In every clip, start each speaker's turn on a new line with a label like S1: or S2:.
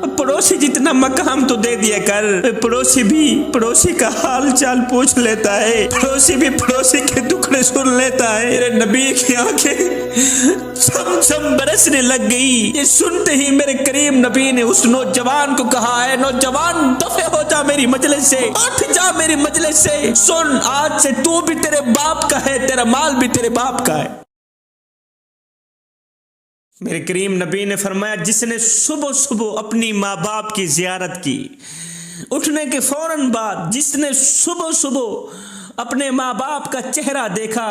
S1: पड़ोसी जितना मकाम तो दे दिया कर, पड़ोसी भी पड़ोसी का हाल चाल पूछ लेता है, पड़ोसी भी पड़ोसी के दुखड़े सुन लेता है। मेरे नबी की आंखें छम-छम बरसने लग गई। ये सुनते ही मेरे करीम नबी ने उस नौजवान को कहा, है नौजवान, दफे हो जा मेरी मजलिस से, उठ जा मेरी मजलिस से। सुन, आज से तू भी तेरे बाप का है, तेरा माल भी तेरे बाप का है। मेरे करीम नबी ने फरमाया, जिसने सुबह सुबह अपनी माँ बाप की जियारत की, उठने के फौरन बाद जिसने सुबह सुबह अपने माँ बाप का चेहरा देखा,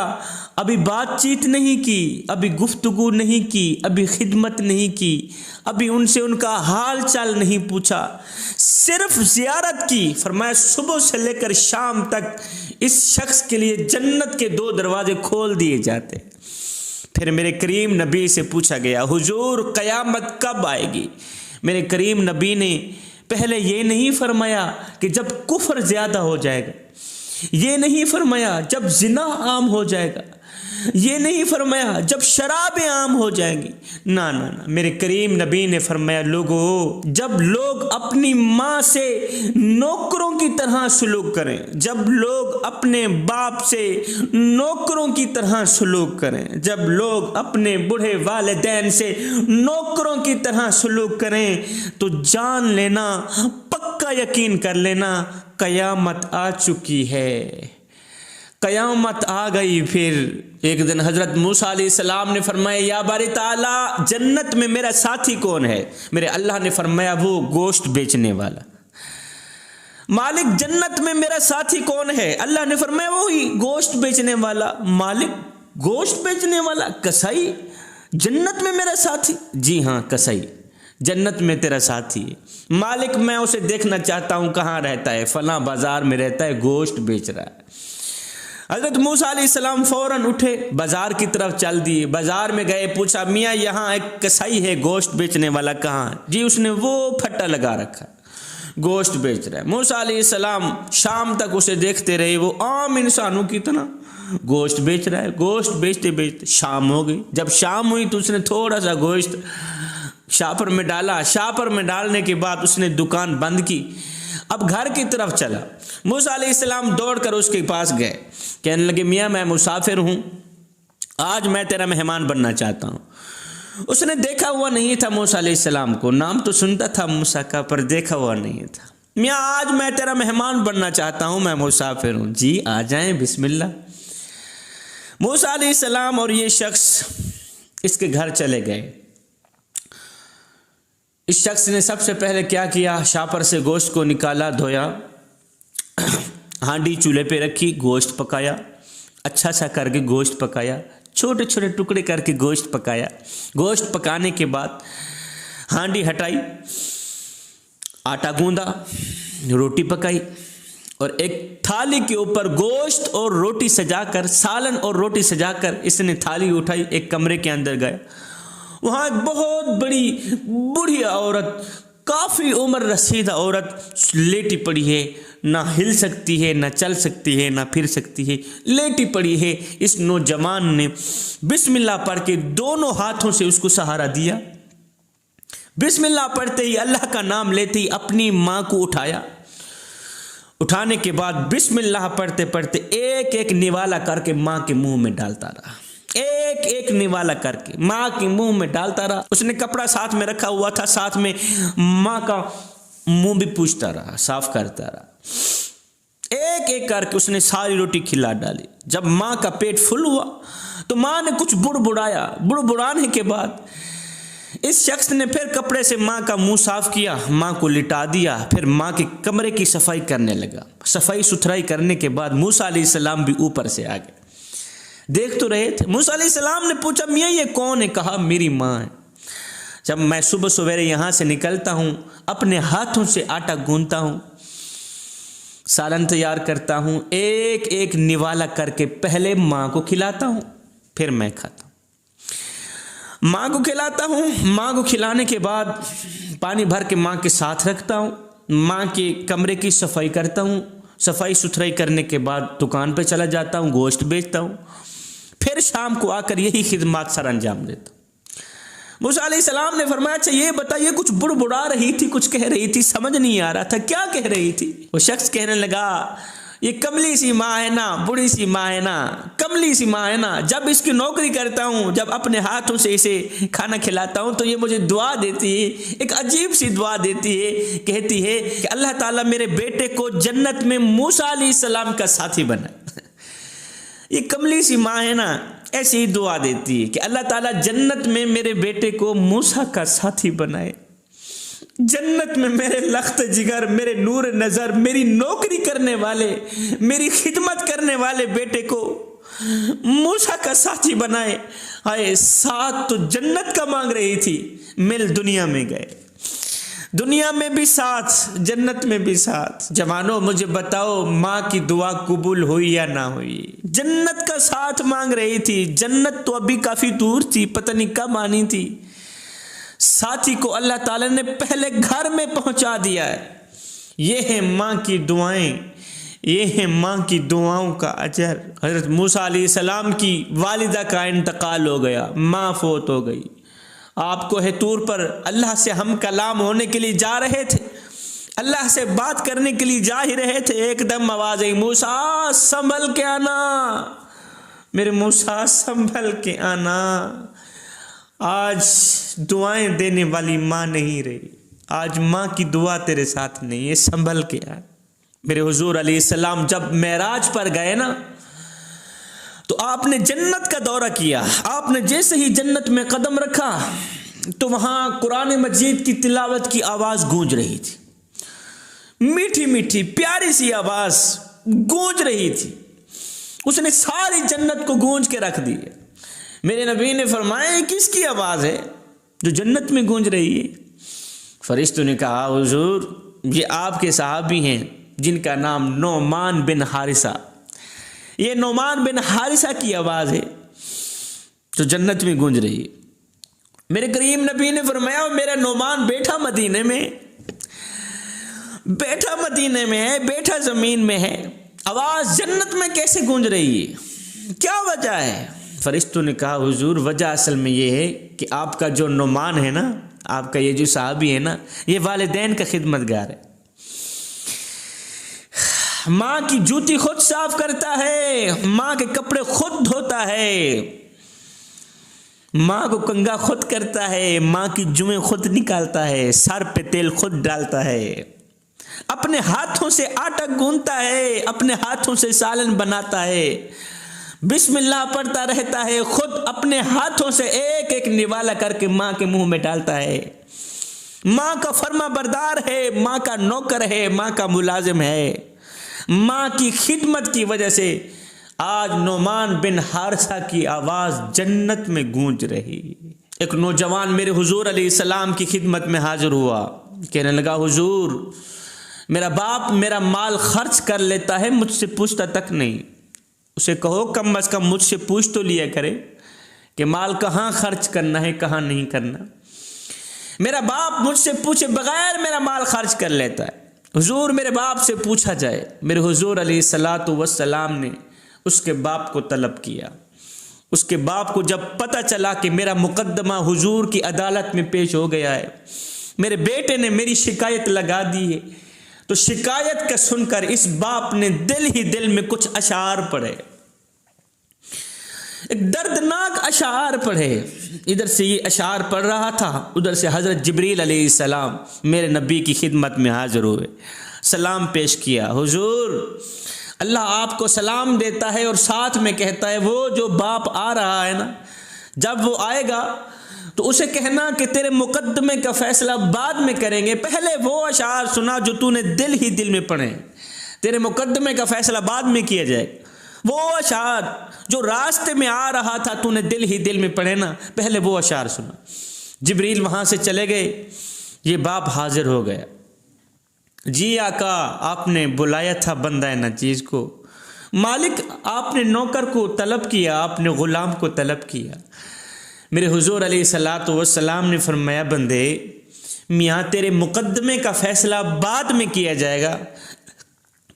S1: अभी बातचीत नहीं की, अभी गुफ्तगू नहीं की, अभी खिदमत नहीं की, अभी उनसे उनका हाल चाल नहीं पूछा, सिर्फ जियारत की, फरमाया सुबह से लेकर शाम तक इस शख्स के लिए जन्नत के 2 दरवाजे खोल दिए जाते। फिर मेरे करीम नबी से पूछा गया, हुजूर क़यामत कब आएगी? मेरे करीम नबी ने पहले ये नहीं फरमाया कि जब कुफ्र ज़्यादा हो जाएगा, ये नहीं फरमाया जब जिना आम हो जाएगा, ये नहीं फरमाया जब शराबें आम हो जाएंगी, ना ना ना, मेरे करीम नबी ने फरमाया, लोगों, जब लोग अपनी माँ से नौकरों की तरह सलूक करें, जब लोग अपने बाप से नौकरों की तरह सलूक करें, जब लोग अपने बूढ़े वालिदैन से नौकरों की तरह सलूक करें, तो जान लेना, पक्का यकीन कर लेना, क़यामत आ चुकी है, क़यामत आ गई। फिर एक दिन हज़रत मूसा अलैहिस्सलाम ने फरमाया, या बारी ताला, जन्नत में मेरा साथी कौन है? मेरे अल्लाह ने फरमाया, वो गोश्त बेचने वाला। मालिक, जन्नत में मेरा साथी कौन है? अल्लाह ने फरमाया, वो ही गोश्त बेचने वाला। मालिक, गोश्त बेचने वाला? कसाई जन्नत में मेरा साथी? जी हाँ, कसाई जन्नत में तेरा साथी है। मालिक, मैं उसे देखना चाहता हूँ, कहाँ रहता है? फला बाजार में रहता है, गोश्त बेच रहा है। हज़रत मूसा अलैहिस्सलाम फ़ौरन उठे, बाज़ार की तरफ चल दिए। बाज़ार में गए, पूछा, मियाँ यहाँ एक कसाई है, गोश्त बेचने वाला कहाँ है? जी, उसने वो फट्टा लगा रखा, गोश्त बेच रहा है। मूसा अलैहिस्सलाम शाम तक उसे देखते रहे, वो आम इंसानों की तरह गोश्त बेच रहा है। गोश्त बेचते बेचते शाम हो गई। जब शाम हुई तो उसने थोड़ा सा गोश्त शापर में डाला। शापर में डालने के बाद उसने दुकान बंद की। अब घर की तरफ चला। मूसा अलैहिस्सलाम दौड़कर उसके पास गए, कहने लगे, मियाँ मैं मुसाफिर हूँ, आज मैं तेरा मेहमान बनना चाहता हूँ। उसने देखा हुआ नहीं था मूसा अलैहिस्सलाम को, नाम तो सुनता था मूसा का, पर देखा हुआ नहीं था। मियाँ आज मैं तेरा मेहमान बनना चाहता हूँ, मैं मुसाफिर हूँ। जी आ जाएं, बिस्मिल्लाह। मूसा अलैहिस्सलाम और ये शख्स इसके घर चले गए। इस शख्स ने सबसे पहले क्या किया, शापर से गोश्त को निकाला, धोया, हांडी चूल्हे पे रखी, गोश्त पकाया, अच्छा सा करके गोश्त पकाया, छोटे छोटे टुकड़े करके गोश्त पकाया। गोश्त पकाने के बाद हांडी हटाई, आटा गूंदा, रोटी पकाई और एक थाली के ऊपर गोश्त और रोटी सजाकर, सालन और रोटी सजाकर इसने थाली उठाई, एक कमरे के अंदर गया। वहाँ एक बहुत बड़ी बूढ़ी औरत, काफ़ी उम्र रसीदा औरत लेटी पड़ी है, ना हिल सकती है, ना चल सकती है, ना फिर सकती है, लेटी पड़ी है। इस नौजवान ने बिस्मिल्लाह पढ़ के दोनों हाथों से उसको सहारा दिया। बिस्मिल्लाह पढ़ते ही, अल्लाह का नाम लेते ही अपनी माँ को उठाया। उठाने के बाद बिस्मिल्लाह पढ़ते पढ़ते एक एक निवाला करके माँ के मुंह में डालता रहा, एक एक निवाला करके माँ के मुंह में डालता रहा। उसने कपड़ा साथ में रखा हुआ था, साथ में माँ का मुंह भी पूछता रहा, साफ करता रहा। एक एक करके उसने सारी रोटी खिला डाली। जब माँ का पेट फुल हुआ तो माँ ने कुछ बुड़बुड़ाया। बुड़बुड़ाने के बाद इस शख्स ने फिर कपड़े से माँ का मुंह साफ किया, माँ को लिटा दिया, फिर माँ के कमरे की सफाई करने लगा। सफाई सुथराई करने के बाद मूसा अलैहिस्सलाम भी ऊपर से आ गए, देख तो रहे थे। मूसा अलैहिस्सलाम ने पूछा, मियाँ ये कौन है? कहा, मेरी माँ है। जब मैं सुबह सवेरे यहाँ से निकलता हूँ, अपने हाथों से आटा गूंथता हूँ, सालन तैयार करता हूँ, एक एक निवाला करके पहले माँ को खिलाता हूँ, फिर मैं खाता हूँ। माँ को खिलाता हूँ, माँ को खिलाने के बाद पानी भर के माँ के साथ रखता हूँ, माँ के कमरे की सफाई करता हूँ, सफाई सुथराई करने के बाद दुकान पे चला जाता हूँ, गोश्त बेचता हूँ, फिर शाम को आकर यही खिदमत सर अंजाम देता हूँ। मूसा अलैहिस्सलाम ने फरमाया, अच्छा ये बताइए, कुछ बुड़बुड़ा रही थी, कुछ कह रही थी, समझ नहीं आ रहा था, क्या कह रही थी? वो शख्स कहने लगा, ये कमली सी माँ है ना, बुढ़ी सी माँ है ना, कमली सी माँ है ना, जब इसकी नौकरी करता हूँ, जब अपने हाथों से इसे खाना खिलाता हूँ तो ये मुझे दुआ देती है, एक अजीब सी दुआ देती है, कहती है कि अल्लाह ताला मेरे बेटे को जन्नत में मूसा अलैहिस्सलाम का साथी बना। ये कमली सी माँ है ना, ऐसी ही दुआ देती है कि अल्लाह ताला जन्नत में मेरे बेटे को मूसा का साथी बनाए, जन्नत में मेरे लख्त जिगर, मेरे नूर नज़र, मेरी नौकरी करने वाले, मेरी खिदमत करने वाले बेटे को मूसा का साथी बनाए। हाय, साथ तो जन्नत का मांग रही थी, मिल दुनिया में गए, दुनिया में भी साथ, जन्नत में भी साथ। जवानों मुझे बताओ, माँ की दुआ कबूल हुई या ना हुई? जन्नत का साथ मांग रही थी, जन्नत तो अभी काफी दूर थी, पता नहीं कब आनी थी, साथी को अल्लाह ताला ने पहले घर में पहुंचा दिया है। ये है माँ की दुआएं, ये है माँ की दुआओं का अजर। हजरत मूसा अलैहिस्सलाम की वालिदा का इंतकाल हो गया, माँ फोत हो गई। आपको है तूर पर अल्लाह से हम कलाम होने के लिए जा रहे थे, अल्लाह से बात करने के लिए जा ही रहे थे, एकदम आवाज आई, मूसा संभल के आना, मेरे मूसा संभल के आना। आज दुआएं देने वाली माँ नहीं रही, आज माँ की दुआ तेरे साथ नहीं है, संभल के आ। मेरे हुजूर अलैहिस्सलाम जब मेराज पर गए ना, तो आपने जन्नत का दौरा किया। आपने जैसे ही जन्नत में कदम रखा तो वहां कुरान मजीद की तिलावत की आवाज गूंज रही थी, मीठी मीठी प्यारी सी आवाज गूंज रही थी, उसने सारी जन्नत को गूंज के रख दी। मेरे नबी ने फरमाया, किसकी आवाज है जो जन्नत में गूंज रही है? फरिश्तों ने कहा, हुजूर ये आपके सहाबी हैं जिनका नाम नोमान बिन हारिसा, ये नोमान बिन हारिसा की आवाज है जो जन्नत में गूंज रही है। मेरे करीम नबी ने फरमाया, मेरा नोमान बैठा मदीने में, बैठा मदीने में है, बैठा जमीन में है, आवाज जन्नत में कैसे गूंज रही है, क्या वजह है? फरिश्तों ने कहा, हुजूर वजह असल में ये है कि आपका जो नोमान है ना, आपका ये जो साहबी है ना, ये वालिदैन का खिदमतगार है, माँ की जूती खुद साफ करता है, माँ के कपड़े खुद धोता है, माँ को कंघा खुद करता है, माँ की जुएं खुद निकालता है, सर पे तेल खुद डालता है, अपने हाथों से आटा गूंथता है, अपने हाथों से सालन बनाता है, बिस्मिल्लाह पढ़ता रहता है, खुद अपने हाथों से एक एक निवाला करके माँ के मुंह में डालता है, माँ का फर्मा बरदार है, माँ का नौकर है, माँ का मुलाजिम है। माँ की खिदमत की वजह से आज नोमान बिन हारिसा की आवाज जन्नत में गूंज रही। एक नौजवान मेरे हुजूर अलैहिस्सलाम की खिदमत में हाजिर हुआ, कहने लगा, हुजूर मेरा बाप मेरा माल खर्च कर लेता है, मुझसे पूछता तक नहीं। उसे कहो कम अज कम मुझसे पूछ तो लिया करे कि माल कहाँ खर्च करना है, कहाँ नहीं करना। मेरा बाप मुझसे पूछे बगैर मेरा माल खर्च कर लेता है। हुजूर मेरे बाप से पूछा जाए। मेरे हुजूर अलैहिस्सलातु वस्सलाम ने उसके बाप को तलब किया। उसके बाप को जब पता चला कि मेरा मुकद्दमा हुजूर की अदालत में पेश हो गया है, मेरे बेटे ने मेरी शिकायत लगा दी है, तो शिकायत का सुनकर इस बाप ने दिल ही दिल में कुछ अशार पढ़े, एक दर्दनाक अशार पढ़े। इधर से ये अशार पढ़ रहा था, उधर से हज़रत जिब्रील अलैहिस्सलाम मेरे नबी की खिदमत में हाजिर हुए, सलाम पेश किया। हुजूर अल्लाह आपको सलाम देता है और साथ में कहता है, वो जो बाप आ रहा है ना, जब वो आएगा तो उसे कहना कि तेरे मुकद्दमे का फैसला बाद में करेंगे, पहले वो अशार सुना जो तूने दिल ही दिल में पढ़े, तेरे मुकद्दमे का फैसला बाद में किया जाएगा। वो अशार जो रास्ते में आ रहा था तूने दिल ही दिल में पढ़े ना, पहले वो अशार सुना। जिब्रील वहां से चले गए, ये बाप हाजिर हो गया। जी आका, आपने बुलाया था बंदा नजीज को, मालिक आपने नौकर को तलब किया, आपने गुलाम को तलब किया। मेरे हुजूर अलैहिस्सलातु वस्सलाम ने फरमाया, बंदे मियाँ तेरे मुकद्दमे का फैसला बाद में किया जाएगा,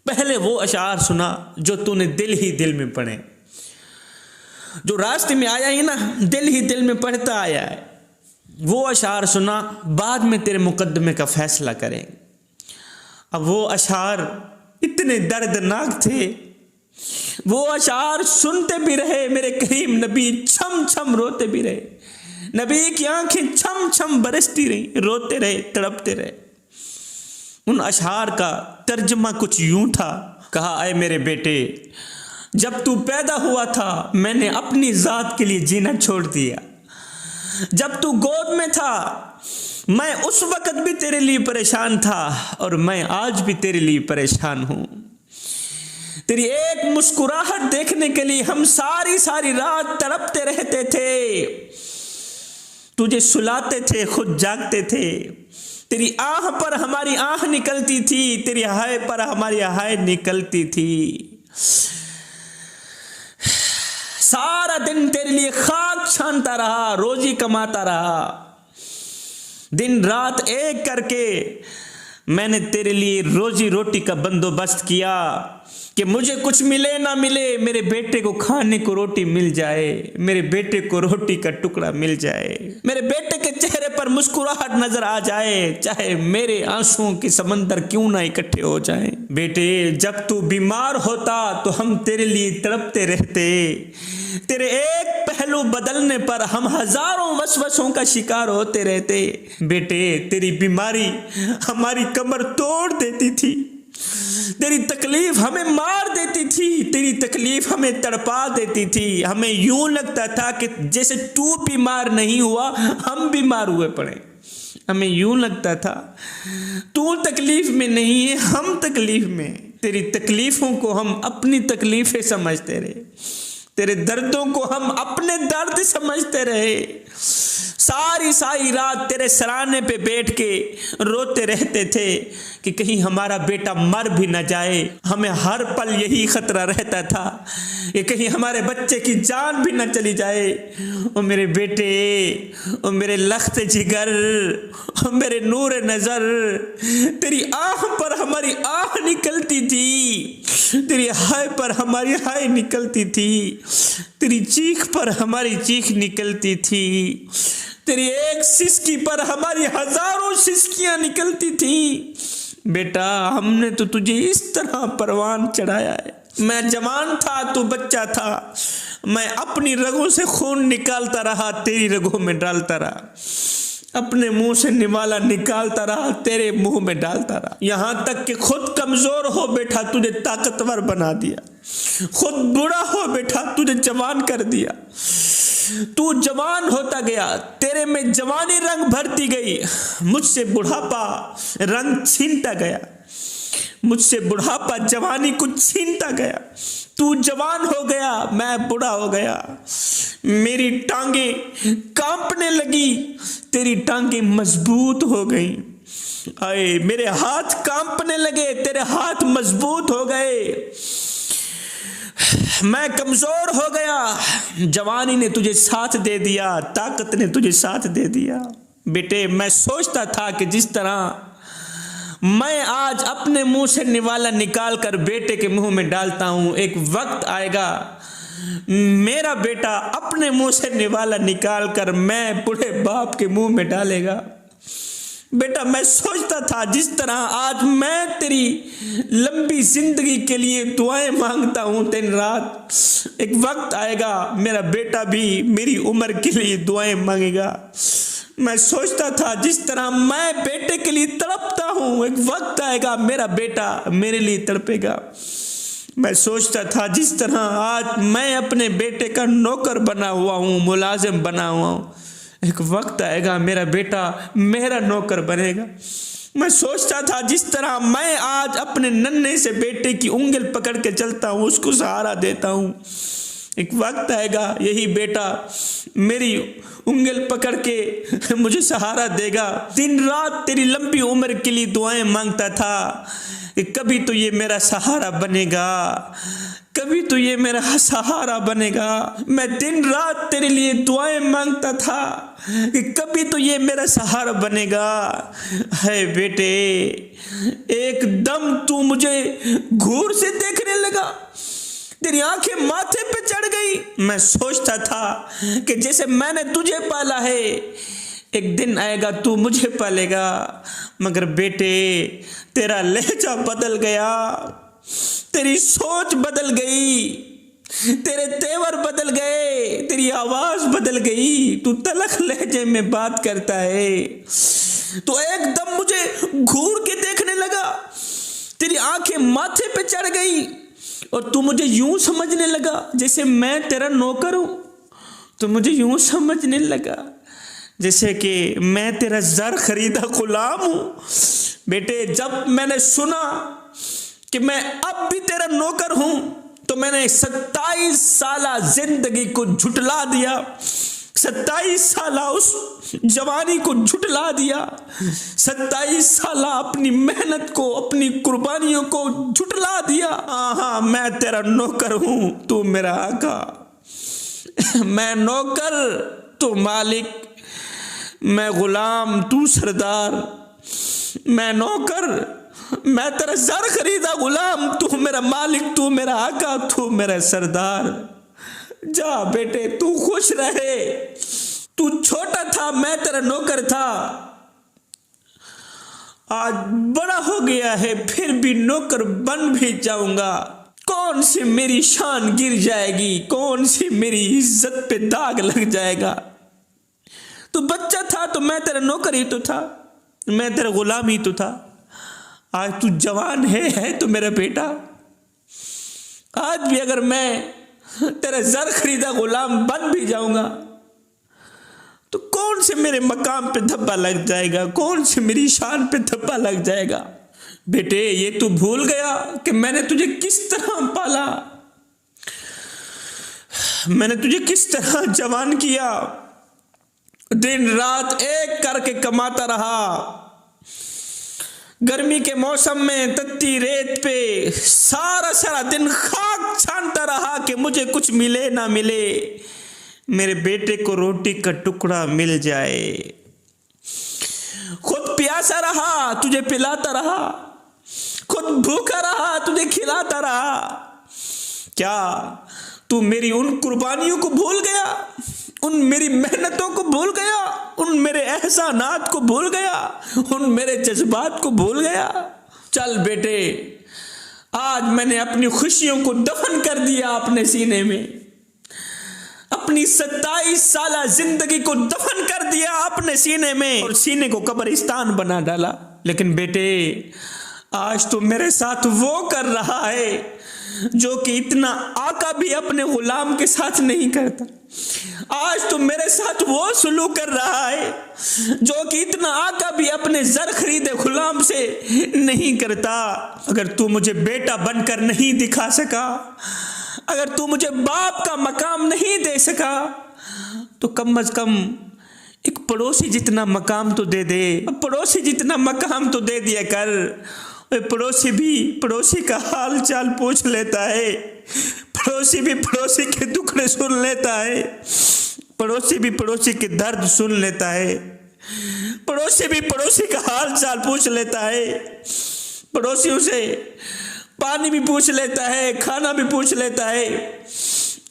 S1: पहले वो अशार सुना जो तूने दिल ही दिल में पढ़े, जो रास्ते में आया ही ना, दिल ही दिल में पढ़ता आया है। वो अशार सुना, बाद में तेरे मुकदमे का फैसला करेंगे। अब वो अशार इतने दर्दनाक थे, वो अशार सुनते भी रहे, मेरे करीम नबी छम छम रोते भी रहे, नबी की आंखें छम छम बरसती रही, रोते रहे, तड़पते रहे। उन अशार का तर्जमा कुछ यूं था, कहा, अय मेरे बेटे, जब तू पैदा हुआ था मैंने अपनी जात के लिए जीना छोड़ दिया। जब तू गोद में था मैं उस वक्त भी तेरे लिए परेशान था और मैं आज भी तेरे लिए परेशान हूं। तेरी एक मुस्कुराहट देखने के लिए हम सारी सारी रात तड़पते रहते थे, तुझे सुलाते थे, खुद जागते थे। तेरी आह पर हमारी आह निकलती थी, तेरी हाय पर हमारी हाय निकलती थी। सारा दिन तेरे लिए खाक छानता रहा, रोजी कमाता रहा, दिन रात एक करके मैंने तेरे लिए रोजी रोटी का बंदोबस्त किया कि मुझे कुछ मिले ना मिले, मेरे बेटे को खाने को रोटी मिल जाए, मेरे बेटे को रोटी का टुकड़ा मिल जाए, मेरे बेटे के चेहरे पर मुस्कुराहट नजर आ जाए, चाहे मेरे आंसुओं के समंदर क्यों ना इकट्ठे हो जाएं। बेटे, जब तू बीमार होता तो हम तेरे लिए तड़पते रहते, तेरे एक पहलू बदलने पर हम हजारों वसवसों का शिकार होते रहते। बेटे, तेरी बीमारी हमारी कमर तोड़ देती थी, तेरी तकलीफ हमें मार देती थी, तेरी तकलीफ हमें तड़पा देती थी। हमें यूं लगता था कि जैसे तू बीमार नहीं हुआ हम बीमार हुए पड़े। हमें यूं लगता था तू तकलीफ में नहीं है, हम तकलीफ में। तेरी तकलीफों को हम अपनी तकलीफें समझते रहे, तेरे दर्दों को हम अपने दर्द समझते रहे। सारी सारी रात तेरे सराहने पे बैठ के रोते रहते थे कि कहीं हमारा बेटा मर भी न जाए। हमें हर पल यही खतरा रहता था कि कहीं हमारे बच्चे की जान भी न चली जाए। ओ मेरे बेटे, ओ मेरे लख्त जिगर, ओ मेरे नूर नजर, तेरी आह पर हमारी आह निकलती थी, तेरी हाय पर हमारी हाय निकलती थी, तेरी चीख पर हमारी चीख निकलती थी, तेरी एक सिसकी पर हमारी हजारों सिसकियां निकलती थी। बेटा, हमने तो तुझे इस तरह परवान चढ़ाया है। मैं जवान था, तू बच्चा था, मैं अपनी रगों से खून निकालता रहा, तेरी रगों में डालता रहा, अपने मुंह से निवाला निकालता रहा, तेरे मुंह में डालता रहा, यहां तक कि खुद कमजोर हो बैठा, तुझे ताकतवर बना दिया, खुद बूढ़ा हो बैठा, तुझे जवान कर दिया। तू जवान होता गया, तेरे में जवानी रंग भरती गई, मुझसे बुढ़ापा रंग छीनता गया, मुझसे बुढ़ापा जवानी को छीनता गया। तू जवान हो गया, मैं बूढ़ा हो गया, मेरी टांगे कांपने लगी, तेरी टांगे मजबूत हो गई। आए, मेरे हाथ कांपने लगे, तेरे हाथ मजबूत हो गए, मैं कमजोर हो गया, जवानी ने तुझे साथ दे दिया, ताकत ने तुझे साथ दे दिया। बेटे, मैं सोचता था कि जिस तरह मैं आज अपने मुंह से निवाला निकाल कर बेटे के मुंह में डालता हूं, एक वक्त आएगा मेरा बेटा अपने मुंह से निवाला निकाल कर मैं बूढ़े बाप के मुंह में डालेगा। बेटा, मैं सोचता था जिस तरह आज मैं तेरी लंबी जिंदगी के लिए दुआएं मांगता हूं दिन रात, एक वक्त आएगा मेरा बेटा भी मेरी उम्र के लिए दुआएं मांगेगा। मैं सोचता था जिस तरह मैं बेटे के लिए तड़पता हूं, एक वक्त आएगा मेरा बेटा मेरे लिए तड़पेगा। मैं सोचता था जिस तरह आज मैं अपने बेटे का नौकर बना हुआ हूं, मुलाजिम बना हुआ हूं, एक वक्त आएगा मेरा बेटा मेरा नौकर बनेगा। मैं सोचता था जिस तरह मैं आज अपने नन्हे से बेटे की उंगल पकड़ के चलता हूँ, उसको सहारा देता हूँ, एक वक्त आएगा यही बेटा मेरी उंगल पकड़ के मुझे सहारा देगा। दिन रात तेरी लंबी उम्र के लिए दुआएं मांगता था कि कभी तो ये मेरा सहारा बनेगा, कभी तो ये मेरा सहारा बनेगा। मैं दिन रात तेरे लिए दुआएं मांगता था कि कभी तो ये मेरा सहारा बनेगा। है बेटे, एकदम तू मुझे घूर से देखने लगा, तेरी आंखें माथे पे चढ़ गई। मैं सोचता था कि जैसे मैंने तुझे पाला है, एक दिन आएगा तू मुझे पालेगा, मगर बेटे तेरा लहजा बदल गया, तेरी सोच बदल गई, तेरे तेवर बदल गए, तेरी आवाज बदल गई, तू तलख लहजे में बात करता है। तो एकदम मुझे घूर के देखने लगा, तेरी आंखें माथे पे चढ़ गई और तू मुझे यूं समझने लगा जैसे मैं तेरा नौकर हूं। तो मुझे यूं समझने लगा जैसे कि मैं तेरा जर खरीदा गुलाम हूं। बेटे जब मैंने सुना कि मैं अब भी तेरा नौकर हूं तो मैंने 27 साल जिंदगी को झुटला दिया, 27 साल उस जवानी को झुटला दिया, 27 साल अपनी मेहनत को, अपनी कुर्बानियों को झुटला दिया। हाँ, मैं तेरा नौकर हूं, तू मेरा आका। मैं नौकर, तू मालिक, मैं गुलाम, तू सरदार। मैं नौकर, मैं तेरा जर खरीदा गुलाम, तू मेरा मालिक, तू मेरा आका, तू मेरा सरदार। जा बेटे, तू खुश रहे। तू छोटा था, मैं तेरा नौकर था, आज बड़ा हो गया है, फिर भी नौकर बन भी जाऊंगा। कौन सी मेरी शान गिर जाएगी, कौन सी मेरी इज्जत पे दाग लग जाएगा। तू बच्चा था तो मैं तेरा नौकर ही तो था, मैं तेरा गुलाम ही तो था। आज तू जवान है तो मेरा बेटा। आज भी अगर मैं तेरा जर खरीदा गुलाम बन भी जाऊंगा तो कौन से मेरे मकाम पे धब्बा लग जाएगा, कौन से मेरी शान पे धब्बा लग जाएगा। बेटे ये तू भूल गया कि मैंने तुझे किस तरह पाला, मैंने तुझे किस तरह जवान किया, दिन रात एक करके कमाता रहा। गर्मी के मौसम में तत्ती रेत पे सारा दिन खाक छानता रहा कि मुझे कुछ मिले ना मिले, मेरे बेटे को रोटी का टुकड़ा मिल जाए। खुद प्यासा रहा, तुझे पिलाता रहा, खुद भूखा रहा, तुझे खिलाता रहा। क्या तू मेरी उन कुर्बानियों को भूल गया, उन मेरी मेहनतों को भूल गया, उन मेरे एहसानात को भूल गया, उन मेरे जज्बात को भूल गया। चल बेटे, आज मैंने अपनी खुशियों को दफन कर दिया अपने सीने में, अपनी 27 साल जिंदगी को दफन कर दिया अपने सीने में और सीने को कब्रिस्तान बना डाला। लेकिन बेटे आज तो मेरे साथ वो कर रहा है जो कि इतना आका भी अपने गुलाम के साथ नहीं करता। आज तो मेरे साथ वो सुलूक कर रहा है जो कि इतना आका भी अपने जर खरीदे गुलाम से नहीं करता। अगर तू मुझे बेटा बनकर नहीं दिखा सका, अगर तू मुझे बाप का मकाम नहीं दे सका, तो कम से कम एक पड़ोसी जितना मकाम तो दे दे, पड़ोसी जितना मकाम तो दे दिया कर। पड़ोसी भी पड़ोसी का हाल चाल पूछ लेता है, पड़ोसी भी पड़ोसी के दुखड़े सुन लेता है, पड़ोसी भी पड़ोसी के दर्द सुन लेता है, पड़ोसी भी पड़ोसी का हाल चाल पूछ लेता है, पड़ोसियों से पानी भी पूछ लेता है, खाना भी पूछ लेता है,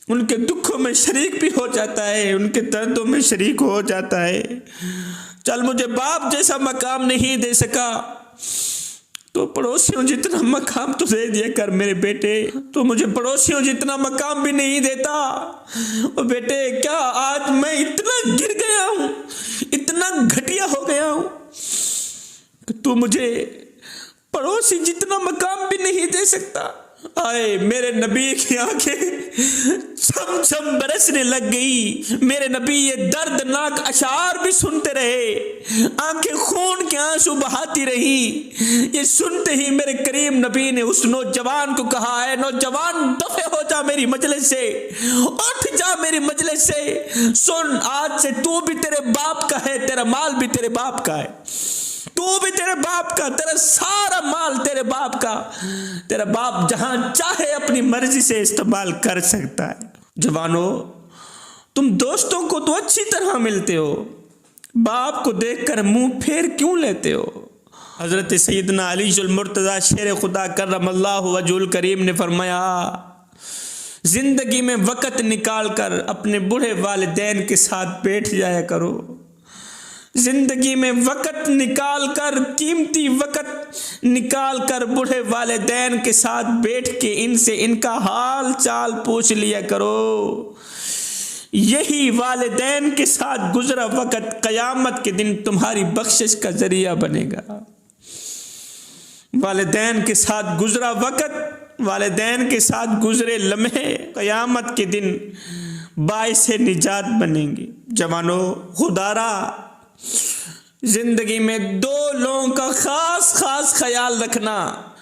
S1: उनके दुखों में शरीक भी हो जाता है, उनके दर्दों में शरीक हो जाता है। चल मुझे बाप जैसा मकाम नहीं दे सका तो पड़ोसियों जितना मकाम तो दे दिया कर मेरे बेटे। तो मुझे पड़ोसियों जितना मकाम भी नहीं देता। और बेटे क्या आज मैं इतना गिर गया हूं, इतना घटिया हो गया हूं कि तू मुझे पड़ोसी जितना मकाम भी नहीं दे सकता। आए मेरे नबी की आंखें छम छम बरसने लग गई। मेरे नबी ये दर्दनाक अशार भी सुनते रहे, आंखें खून के आंसू बहाती रही। ये सुनते ही मेरे करीम नबी ने उस नौजवान को कहा, है नौजवान दफे हो जा मेरी मजलिस से, उठ जा मेरी मजलिस से। सुन आज से तू भी तेरे बाप का है, तेरा माल भी तेरे बाप का है, तू भी तेरे बाप का, तेरा सारा माल तेरे बाप का। तेरा बाप जहां चाहे अपनी मर्जी से इस्तेमाल कर सकता है। जवानों तुम दोस्तों को तो अच्छी तरह मिलते हो, बाप को देखकर मुंह फेर क्यों लेते हो। हजरत सैयदना अली जुल मुर्तज़ा शेर खुदा करमल्लाहु वजहुल करीम ने फरमाया, जिंदगी में वक़्त निकाल कर अपने बूढ़े वालिदैन के साथ बैठ जाया करो, जिंदगी में वक्त निकाल कर, कीमती वक्त निकाल कर बूढ़े वालिदैन के साथ बैठ के इनसे इनका हाल चाल पूछ लिया करो। यही वालिदैन के साथ गुजरा वक्त क़यामत के दिन तुम्हारी बख्शिश का जरिया बनेगा। वालिदैन के साथ गुजरा वक्त, वालिदैन के साथ गुजरे लम्हे क़यामत के दिन बाइसे निजात बनेंगे। जवानों, खुदारा जिंदगी में दो लोगों का खास खास ख्याल रखना,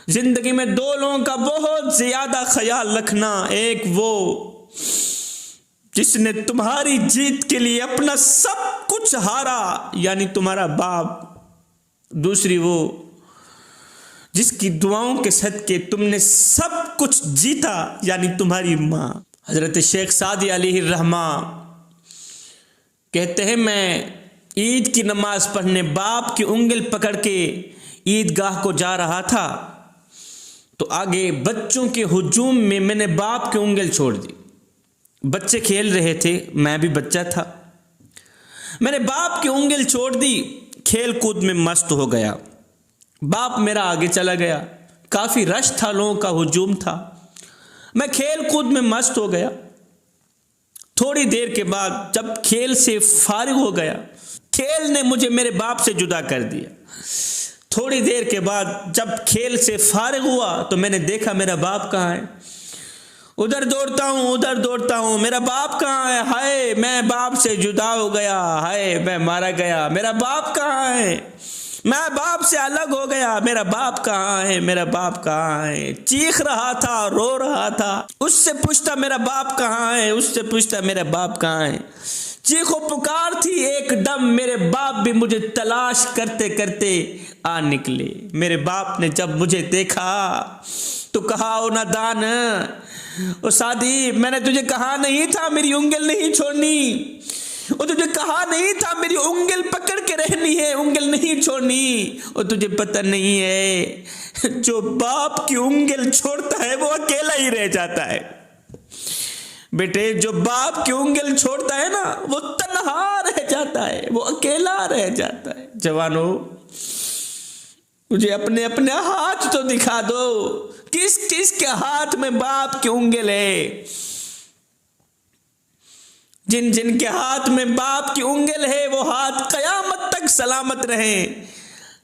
S1: जिंदगी में दो लोगों का बहुत ज्यादा ख्याल रखना। एक वो जिसने तुम्हारी जीत के लिए अपना सब कुछ हारा, यानी तुम्हारा बाप। दूसरी वो जिसकी दुआओं के सदके तुमने सब कुछ जीता, यानी तुम्हारी माँ। हजरत शेख सादी अलैहि रहमा कहते हैं, मैं ईद की नमाज पढ़ने बाप की उंगल पकड़ के ईदगाह को जा रहा था, तो आगे बच्चों के हुजूम में मैंने बाप की उंगल छोड़ दी। बच्चे खेल रहे थे, मैं भी बच्चा था, मैंने बाप की उंगल छोड़ दी, खेल कूद में मस्त हो गया। बाप मेरा आगे चला गया, काफ़ी रश था, लोगों का हुजूम था, मैं खेल कूद में मस्त हो गया। थोड़ी देर के बाद जब खेल से फारिग हो गया, खेल ने मुझे मेरे बाप से जुदा कर दिया। थोड़ी देर के बाद जब खेल से फारिग हुआ तो मैंने देखा मेरा बाप कहाँ है। उधर दौड़ता हूँ, उधर दौड़ता हूँ, मेरा बाप कहाँ है? हाय, मैं बाप से जुदा हो गया, हाय मैं मारा गया, मेरा बाप कहाँ है? मैं बाप से अलग हो गया, मेरा बाप कहाँ है? मेरा बाप कहाँ है? चीख रहा था, रो रहा था, उससे पूछता मेरा बाप कहाँ है, उससे पूछता मेरा बाप कहाँ है। चीखो पुकार थी, एकदम मेरे बाप भी मुझे तलाश करते करते आ निकले। मेरे बाप ने जब मुझे देखा तो कहा, ओ नादान, ओ सादी, मैंने तुझे कहा नहीं था मेरी उंगल नहीं छोड़नी, और तुझे कहा नहीं था मेरी उंगल पकड़ के रहनी है, उंगल नहीं छोड़नी। और तुझे पता नहीं है, जो बाप की उंगल छोड़ता है वो अकेला ही रह जाता है। बेटे, जो बाप की उंगल छोड़ता है ना, वो तन्हा रह जाता है, वो अकेला रह जाता है। जवानों, मुझे अपने अपने हाथ तो दिखा दो, किस किस के हाथ में बाप की उंगल है। जिन जिन के हाथ में बाप की उंगल है वो हाथ कयामत तक सलामत रहे।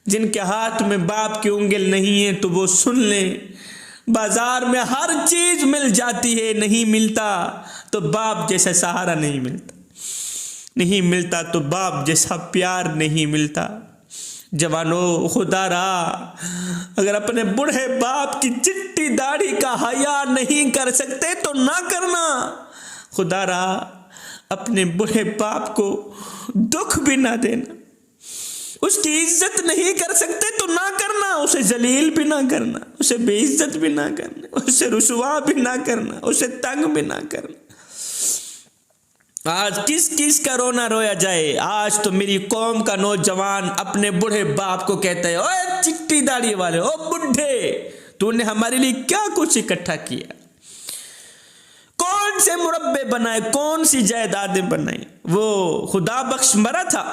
S1: जिनके हाथ में बाप की उंगल नहीं है तो वो सुन लें, बाजार में हर चीज मिल जाती है, नहीं मिलता तो बाप जैसा सहारा नहीं मिलता, नहीं मिलता तो बाप जैसा प्यार नहीं मिलता। जवानों, खुदारा, अगर अपने बूढ़े बाप की चिट्टी दाढ़ी का हया नहीं कर सकते तो ना करना। खुदारा, अपने बूढ़े बाप को दुख भी ना देना, उसकी इज्जत नहीं कर सकते तो ना करना, उसे जलील भी ना करना, उसे बेइज्जत भी ना करना, उसे रुसवा भी ना करना, उसे तंग भी ना करना। आज किस किस का रोना रोया जाए। आज तो मेरी कौम का नौजवान अपने बूढ़े बाप को कहता है, ओए चिट्टी दाढ़ी वाले, ओ बुढ़े, तूने हमारे लिए क्या कुछ इकट्ठा किया, कौन से मुरब्बे बनाए, कौन सी जायदादें बनाई। वो खुदा बख्श मरा था,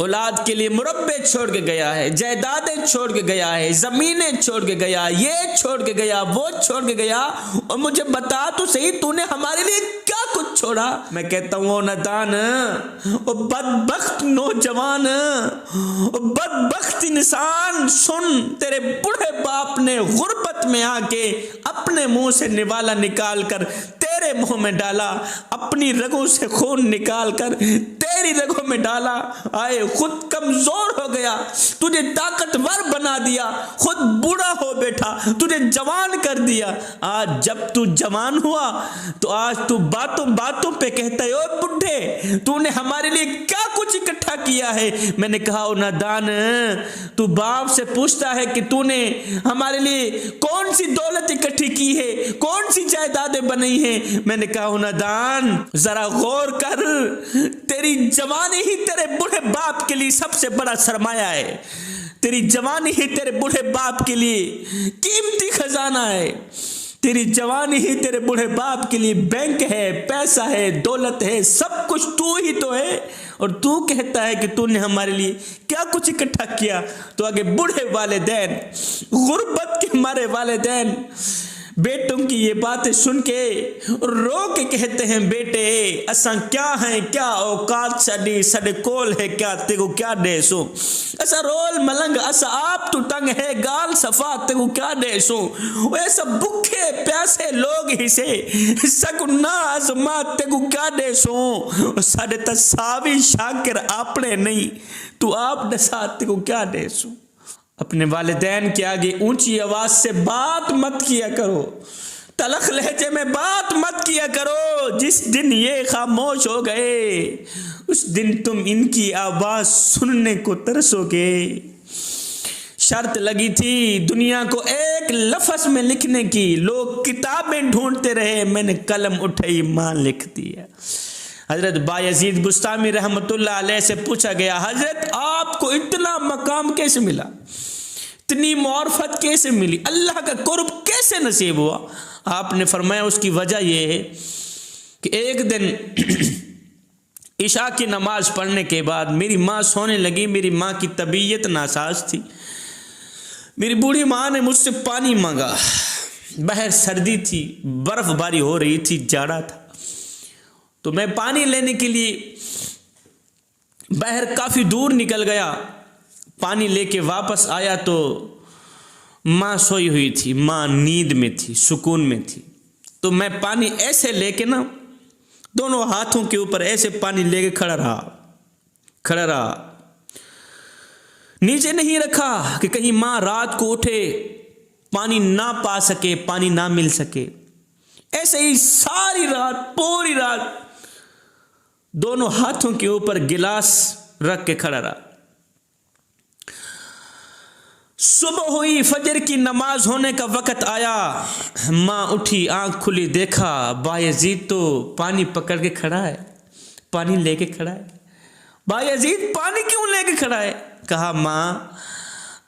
S1: औलाद के लिए मुरब्बे छोड़ के गया है, जायदादें छोड़ के गया है, जमीनें छोड़ के गया, ये छोड़ के गया, वो छोड़ के गया, और मुझे बता तो सही तूने हमारे लिए क्या कुछ छोड़ा। मैं कहता हूँ, ओ नादान, ओ बदबख्त नौजवान, ओ बदबख्त इंसान, सुन, तेरे बूढ़े बाप ने गुर्बत में आके अपने मुंह से निवाला निकाल कर तेरे मुंह में डाला, अपनी रगों से खून निकाल कर तेरी रगों में डाला। आए, खुद कमजोर हो गया, तुझे ताकतवर बना दिया, खुद बूढ़ा हो बैठा, तुझे जवान कर दिया। आज जब तू जवान हुआ तो आज तू बातों बातों पे कहता है, ओ बुढ़े, तूने हमारे लिए क्या कुछ इकट्ठा किया है। मैंने कहा, ओ नादान, तू बाप से पूछता है कि तूने हमारे लिए कौन सी दौलत इकट्ठी की है, कौन सी जायदादें बनाई है। मैंने कहा, ओ नादान, जरा गौर कर, तेरी जवानी ही तेरे बूढ़े बाप के लिए सबसे बड़ा सरमाया है, तेरी जवानी ही तेरे बूढ़े बाप के लिए कीमती खजाना है, तेरी जवानी ही तेरे बूढ़े बाप के लिए बैंक है, पैसा है, दौलत है, सब कुछ तू ही तो है। और तू कहता है कि तूने हमारे लिए क्या कुछ इकट्ठा किया। तो आगे बूढ़े वालिदैन, गुर्बत के मारे वालिदैन बेटों की ये बातें सुन के रो के कहते हैं, बेटे असा क्या है, क्या औकात साडी, साडे कोल है क्या, तेको क्या देसो। ऐसा रोल मलंग, ऐसा आप तू टंग है, गाल सफा, तेको क्या देसो। ऐसा भूखे प्यासे लोग ही से सगुना आजमा, तेको क्या देसो। साडे तसावी शाकिर आपने नहीं, तू आप दसा, तेको क्या देसो। अपने वालिदैन के आगे ऊंची आवाज से बात मत किया करो, तलख लहजे में बात मत किया करो। जिस दिन ये खामोश हो गए उस दिन तुम इनकी आवाज सुनने को तरसोगे। शर्त लगी थी दुनिया को एक लफ्ज में लिखने की, लोग किताबें ढूंढते रहे, मैंने कलम उठाई, मां लिख दिया। हजरत बायजीद बुस्तामी रहमतुल्लाह अलैह से पूछा गया, हजरत आपको इतना मकाम कैसे मिला, इतनी मार्फत कैसे मिली, अल्लाह का कुर्ब कैसे नसीब हुआ। आपने फरमाया उसकी वजह यह है कि एक दिन इशा की नमाज पढ़ने के बाद मेरी माँ सोने लगी। मेरी माँ की तबीयत नासाज थी। मेरी बूढ़ी माँ ने मुझसे पानी मांगा। बाहर सर्दी थी, बर्फबारी हो रही थी, जाड़ा था। तो मैं पानी लेने के लिए बाहर काफ़ी दूर निकल गया। पानी लेके वापस आया तो माँ सोई हुई थी, माँ नींद में थी, सुकून में थी। तो मैं पानी ऐसे लेके ना दोनों हाथों के ऊपर ऐसे पानी लेके खड़ा रहा, नीचे नहीं रखा कि कहीं माँ रात को उठे पानी ना पा सके, पानी ना मिल सके। ऐसे ही सारी रात, पूरी रात दोनों हाथों के ऊपर गिलास रख के खड़ा रहा। सुबह हुई, फजर की नमाज होने का वक़्त आया। माँ उठी, आंख खुली, देखा बायजीद तो पानी पकड़ के खड़ा है, पानी लेके खड़ा है। बायजीद पानी क्यों लेके खड़ा है? कहा माँ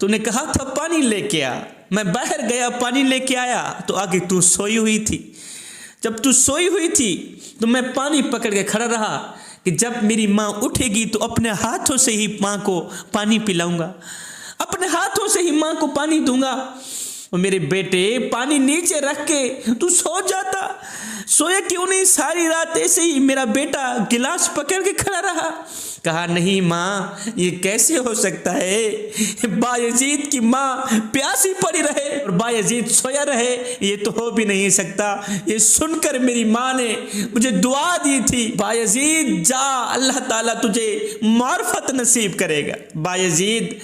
S1: तूने कहा था पानी लेके आ, मैं बाहर गया पानी लेके आया तो आगे तू सोई हुई थी। जब तू सोई हुई थी तो मैं पानी पकड़ के खड़ा रहा कि जब मेरी माँ उठेगी तो अपने हाथों से ही माँ को पानी पिलाऊंगा, अपने हाथों से ही माँ को पानी दूंगा। और मेरे बेटे पानी नीचे रख के तू सो जाता, सोया क्यों नहीं? सारी रात ऐसे ही मेरा बेटा गिलास पकड़ के खड़ा रहा। कहा नहीं माँ, ये कैसे हो सकता है? बायजीद की माँ प्यासी पड़ी रहे और बायजीद सोया रहे, ये तो हो भी नहीं सकता। ये सुनकर मेरी माँ ने मुझे दुआ दी थी, बायजीद जा, अल्लाह ताला तुझे मार्फत नसीब करेगा। बायजीद,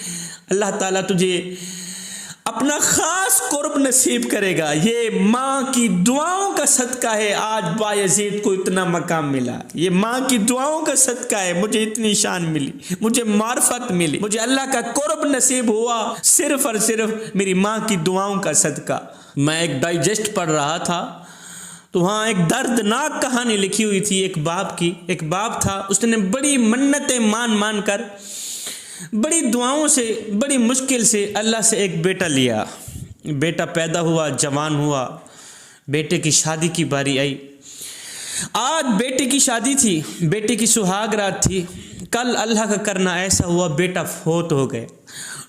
S1: अल्लाह ताला तुझे अपना खास कुर्ब नसीब करेगा। ये माँ की दुआओं का सदका है, आज बायजीद को इतना मकाम मिला। ये माँ की दुआओं का सदका है, मुझे इतनी शान मिली, मुझे मार्फत मिली, मुझे अल्लाह का कुर्ब नसीब हुआ, सिर्फ और सिर्फ मेरी माँ की दुआओं का सदका। मैं एक डाइजेस्ट पढ़ रहा था तो वहाँ एक दर्दनाक कहानी लिखी हुई थी एक बाप की। एक बाप था, उसने बड़ी मन्नतें मान कर, बड़ी दुआओं से, बड़ी मुश्किल से अल्लाह से एक बेटा लिया। बेटा पैदा हुआ, जवान हुआ, बेटे की शादी की बारी आई। आज बेटे की शादी थी, बेटे की सुहाग रात थी। कल अल्लाह का करना ऐसा हुआ, बेटा फोत हो गया।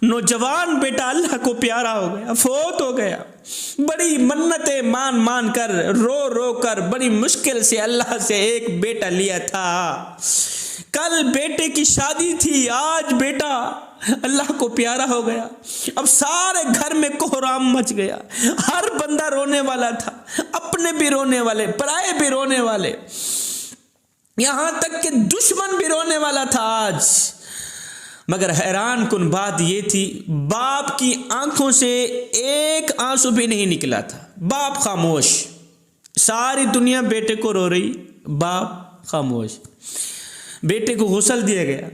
S1: नौजवान बेटा अल्लाह को प्यारा हो गया, फोत हो गया। बड़ी मन्नतें मान कर, रो कर, बड़ी मुश्किल से अल्लाह से एक बेटा लिया था। कल बेटे की शादी थी, आज बेटा अल्लाह को प्यारा हो गया। अब सारे घर में कोहराम मच गया, हर बंदा रोने वाला था, अपने भी रोने वाले, पराए भी रोने वाले, यहां तक कि दुश्मन भी रोने वाला था आज। मगर हैरान कुन बात यह थी, बाप की आंखों से एक आंसू भी नहीं निकला था। बाप खामोश, सारी दुनिया बेटे को रो रही, बाप खामोश। बेटे को गुस्ल दिया गया।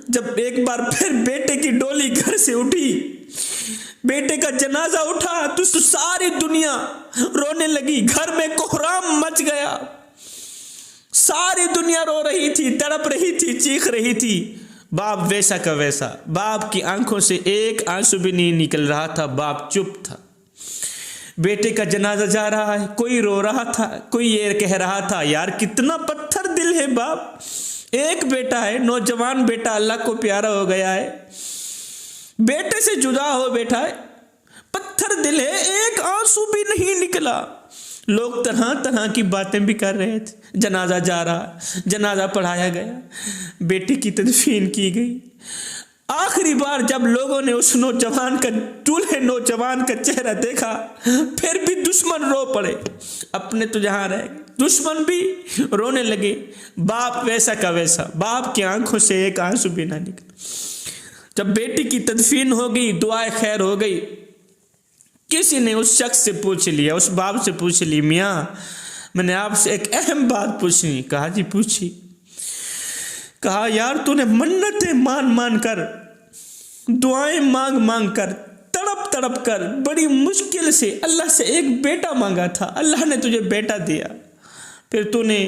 S1: जब एक बार फिर बेटे की डोली घर से उठी, बेटे का जनाजा उठा तो सारी दुनिया रोने लगी, घर में कोहराम मच गया। सारी दुनिया रो रही थी, तड़प रही थी, चीख रही थी। बाप वैसा का वैसा, बाप की आंखों से एक आंसू भी नहीं निकल रहा था, बाप चुप था। बेटे का जनाजा जा रहा है, कोई रो रहा था, कोई ये कह रहा था यार कितना पत्थर दिल है बाप, एक बेटा है, नौजवान बेटा अल्लाह को प्यारा हो गया है, बेटे से जुदा हो बैठा है, पत्थर दिल है, एक आंसू भी नहीं निकला। लोग तरह तरह की बातें भी कर रहे थे। जनाजा जा रहा, जनाजा पढ़ाया गया, बेटे की तदफीन की गई। आखिरी बार जब लोगों ने उस नौजवान का, दूल्हे नौजवान का चेहरा देखा, फिर भी दुश्मन रो पड़े। अपने तो जहां रह गए, दुश्मन भी रोने लगे। बाप वैसा का वैसा, बाप की आंखों से एक आंसू भी ना निकला। जब बेटी की तदफीन हो गई, दुआए खैर हो गई, किसी ने उस शख्स से पूछ लिया, उस बाप से पूछ ली, मियाँ मैंने आपसे एक अहम बात पूछनी। कहा जी पूछी। कहा यार तूने मन्नतें मान मान कर, दुआएं मांग मांग कर, तड़प तड़प कर, बड़ी मुश्किल से अल्लाह से एक बेटा मांगा था, अल्लाह ने तुझे बेटा दिया। फिर तूने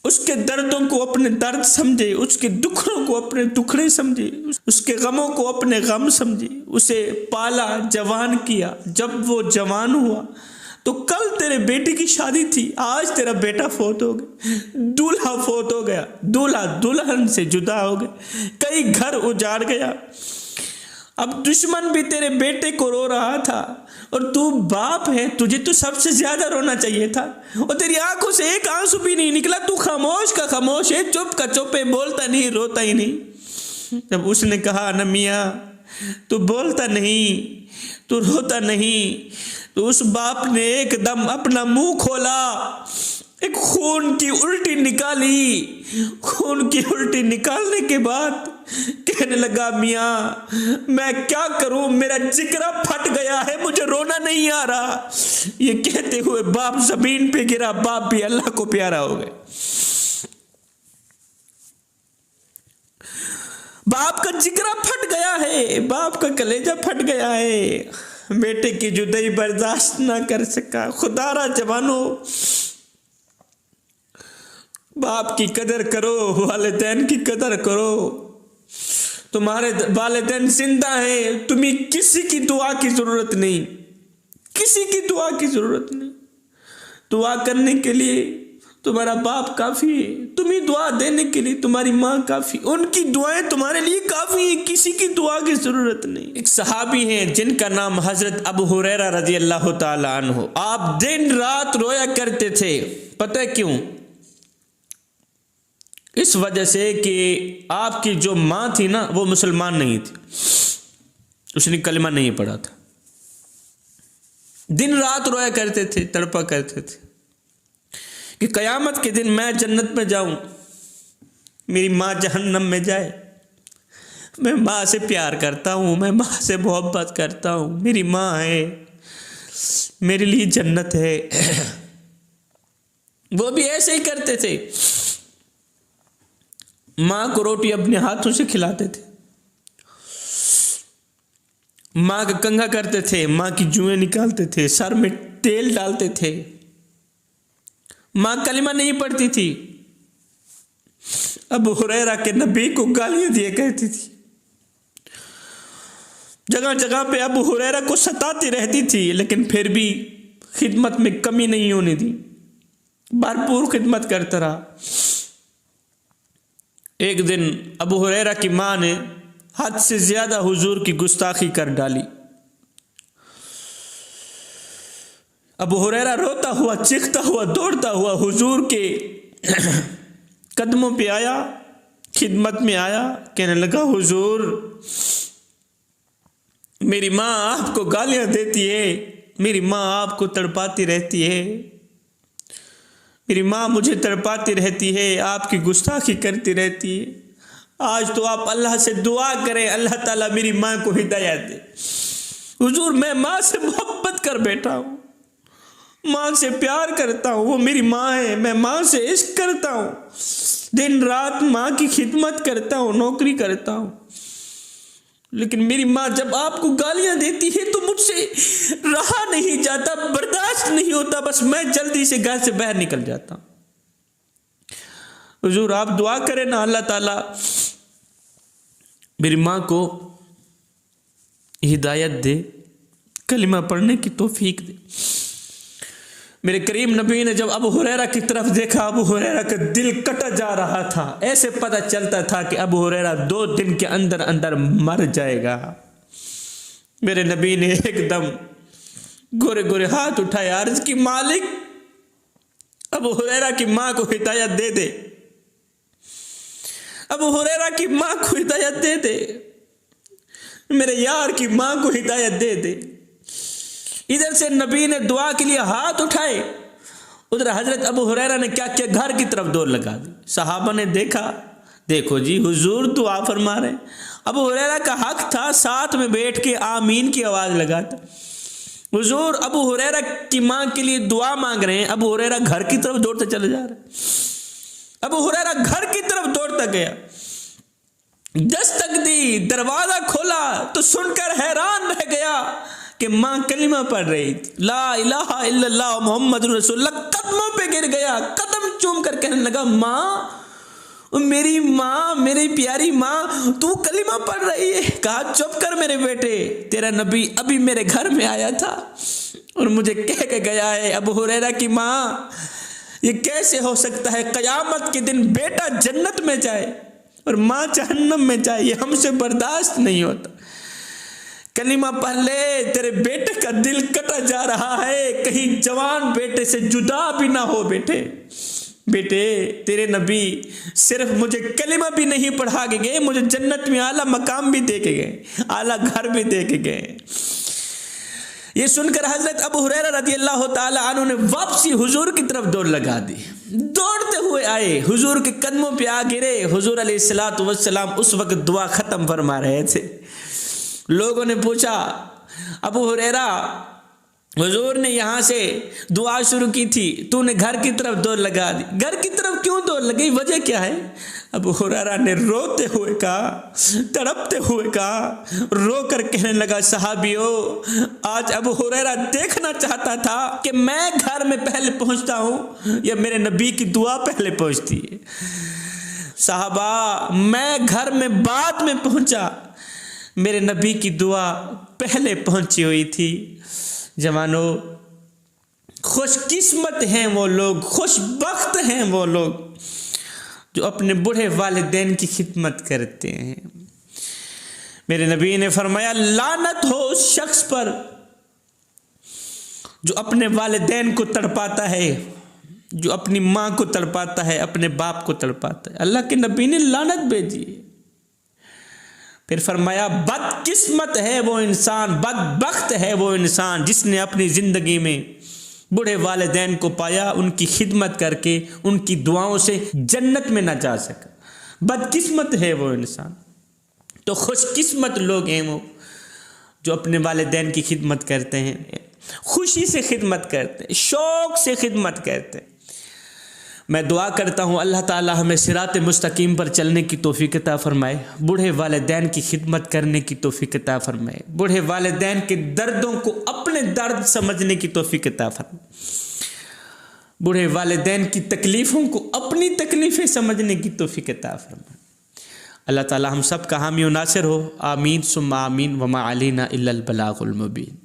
S1: उसके दर्दों को अपने दर्द समझे, उसके दुखड़ों को अपने दुखड़े समझे, उसके गमों को अपने गम समझे, उसे पाला, जवान किया। जब वो जवान हुआ तो कल तेरे बेटे की शादी थी, आज तेरा बेटा फोत हो गया, दूल्हा फोत हो गया, दूल्हा दुल्हन से जुदा हो गए, कई घर उजाड़ गया। अब दुश्मन भी तेरे बेटे को रो रहा था और तू बाप है, तुझे तो सबसे ज्यादा रोना चाहिए था और तेरी आंखों से एक आंसू भी नहीं निकला। तू खामोश का खामोश है, चुप का चुप है, बोलता नहीं, रोता ही नहीं। जब उसने कहा न मियाँ तू बोलता नहीं, तू रोता नहीं, तो उस बाप ने एकदम अपना मुंह खोला, एक खून की उल्टी निकाली। खून की उल्टी निकालने के बाद कहने लगा मियाँ मैं क्या करूं, मेरा जिगरा फट गया है, मुझे रोना नहीं आ रहा। ये कहते हुए बाप जमीन पे गिरा, बाप भी अल्लाह को प्यारा हो गए। बाप का जिगरा फट गया है, बाप का कलेजा फट गया है, बेटे की जुदाई बर्दाश्त ना कर सका। खुदारा जवानों, बाप की कदर करो, वालिदैन की कदर करो। तुम्हारे वालिदैन जिंदा हैं, तुम्हें किसी की दुआ की जरूरत नहीं, किसी की दुआ की जरूरत नहीं। दुआ करने के लिए तुम्हारा बाप काफी है, तुम्हें दुआ देने के लिए तुम्हारी माँ काफी, उनकी दुआएं तुम्हारे लिए काफी है, किसी की दुआ की जरूरत नहीं। एक सहाबी हैं जिनका नाम हजरत अबू हुरैरा रजी अल्लाह ताला अन्हु, आप दिन रात रोया करते थे। पता है क्यों? इस वजह से कि आपकी जो माँ थी ना वो मुसलमान नहीं थी, उसने कलमा नहीं पढ़ा था। दिन रात रोया करते थे, तड़पा करते थे कि कयामत के दिन मैं जन्नत में जाऊं, मेरी माँ जहन्नम में जाए। मैं माँ से प्यार करता हूं, मैं माँ से मोहब्बत करता हूं, मेरी माँ है, मेरे लिए जन्नत है। वो भी ऐसे ही करते थे, माँ को रोटी अपने हाथों से खिलाते थे, माँ का कंघा करते थे, माँ की जुएं निकालते थे, सर में तेल डालते थे। माँ कलिमा नहीं पढ़ती थी, अबू हुरैरा के नबी को गालियां दिया करती थी, जगह जगह पे अबू हुरैरा को सताती रहती थी, लेकिन फिर भी खिदमत में कमी नहीं होने दी, भरपूर खिदमत करता रहा। एक दिन अबू हुरैरा की माँ ने हद से ज्यादा हुजूर की गुस्ताखी कर डाली। अबू हुरैरा रोता हुआ, चीखता हुआ, दौड़ता हुआ हुजूर के कदमों पे आया, खिदमत में आया, कहने लगा हुजूर मेरी माँ आपको गालियां देती है, मेरी माँ आपको तड़पाती रहती है, मेरी माँ मुझे तड़पाती रहती है, आपकी गुस्ताखी करती रहती है। आज तो आप अल्लाह से दुआ करें, अल्लाह ताला मेरी माँ को हिदायत दे। हुजूर मैं माँ से मोहब्बत कर बैठा हूँ, माँ से प्यार करता हूँ, वो मेरी माँ है, मैं माँ से इश्क करता हूँ, दिन रात माँ की खिदमत करता हूँ, नौकरी करता हूँ, लेकिन मेरी माँ जब आपको गालियां देती है तो मुझसे रहा नहीं जाता, बर्दाश्त नहीं होता, बस मैं जल्दी से घर से बाहर निकल जाता हूँ। हुजूर आप दुआ करें ना, अल्लाह ताला मेरी माँ को हिदायत दे, कलिमा पढ़ने की तौफीक दे। मेरे करीम नबी ने जब अबू हुरैरा की तरफ देखा, अबू हुरैरा का दिल कटा जा रहा था। ऐसे पता चलता था कि अबू हुरैरा 2 दिन के अंदर अंदर मर जाएगा। मेरे नबी ने एकदम गोरे गोरे हाथ उठाए, अर्ज की मालिक अबू हुरैरा की माँ को हिदायत दे दे, अबू हुरैरा की माँ को हिदायत दे दे, मेरे यार की माँ को हिदायत दे दे। इधर से नबी ने दुआ के लिए हाथ उठाए, उधर हजरत अबू हुरैरा ने क्या किया, घर की तरफ दौड़ लगा दी। सहाबा ने देखा, देखो जी हुजूर दुआ फरमा रहे। अबू हुरैरा का हक था साथ में बैठ के आमीन की आवाज लगाता। हुजूर अबू हुरैरा की माँ के लिए दुआ मांग रहे हैं, अबू हुरैरा घर की तरफ दौड़ते चले जा रहे। अबू हुरैरा घर की तरफ दौड़ता गया, दस्तक दी, दरवाजा खोला तो सुनकर हैरान रह गया कि माँ कलिमा पढ़ रही थी, ला इलाहा इल्लल्लाह मोहम्मद रसूलुल्लाह। कदमों पे गिर गया, कदम चूम कर कहने लगा, माँ मेरी माँ, मेरी प्यारी माँ, तू कलिमा पढ़ रही है। कहा चुप कर मेरे बेटे, तेरा नबी अभी मेरे घर में आया था और मुझे कह के गया है, अबू हुरैरा की माँ ये कैसे हो सकता है, कयामत के दिन बेटा जन्नत में जाए और माँ जहन्नम में जाए, ये हमसे बर्दाश्त नहीं होता। कलिमा पढ़ ले, तेरे बेटे का दिल कटा जा रहा है, कहीं जवान बेटे से जुदा भी ना हो। बेटे तेरे नबी सिर्फ मुझे कलिमा भी नहीं पढ़ा के गए, मुझे जन्नत में आला मकाम भी दे के गए, आला घर भी दे के गए। ये सुनकर हजरत अबू हुरैरा रदियल्लाहु ताला अन्हु ने वापसी हुजूर की तरफ दौड़ लगा दी। दौड़ते हुए आए, हुजूर के कदमों पे आ गिरे। हुजूर अलैहिस्सलातु वस्सलाम उस वक्त दुआ खत्म फरमा रहे थे। लोगों ने पूछा, अबू हुरैरा हुजूर ने यहाँ से दुआ शुरू की थी, तूने घर की तरफ दौड़ लगा दी, घर की तरफ क्यों दौड़ लगी, वजह क्या है? अबू हुरैरा ने रोते हुए कहा, तड़पते हुए कहा, रो कर कहने लगा, सहाबियों आज अबू हुरैरा देखना चाहता था कि मैं घर में पहले पहुंचता हूं या मेरे नबी की दुआ पहले पहुंचती है। साहबा मैं घर में बाद में पहुंचा, मेरे नबी की दुआ पहले पहुंची हुई थी। जवानों खुशकिस्मत हैं वो लोग, खुशबख्त हैं वो लोग जो अपने बूढ़े वालिदैन की खिदमत करते हैं। मेरे नबी ने फरमाया, लानत हो उस शख्स पर जो अपने वालिदैन को तड़पाता है, जो अपनी माँ को तड़पाता है, अपने बाप को तड़पाता है। अल्लाह के नबी ने लानत भेजी। फिर फरमाया, बदकिस्मत है वो इंसान, बदबख्त है वो इंसान जिसने अपनी ज़िंदगी में बूढ़े वालिदैन को पाया, उनकी खिदमत करके उनकी दुआओं से जन्नत में ना जा सका। बदकिस्मत है वो इंसान। तो खुशकिस्मत लोग हैं वो जो अपने वालिदैन की खिदमत करते हैं, खुशी से खिदमत करते हैं, शौक़ से खिदमत करते हैं। मैं दुआ करता हूँ अल्लाह ताला हमें सिरात मुस्तकीम पर चलने की तौफीक अता फरमाए, बूढ़े वालिदैन की खिदमत करने की तौफीक अता फरमाए, बूढ़े वालिदैन के दर्दों को अपने दर्द समझने की तौफीक अता फरमाए, बूढ़े वालिदैन की तकलीफ़ों को अपनी तकलीफ़ें समझने की तौफीक अता फरमाए। अल्लाह ताला हम सब का हामी व नासिर हो। आमीन सुम्मा आमीन। वमा अलैना इल्लल बलागुल मुबीन।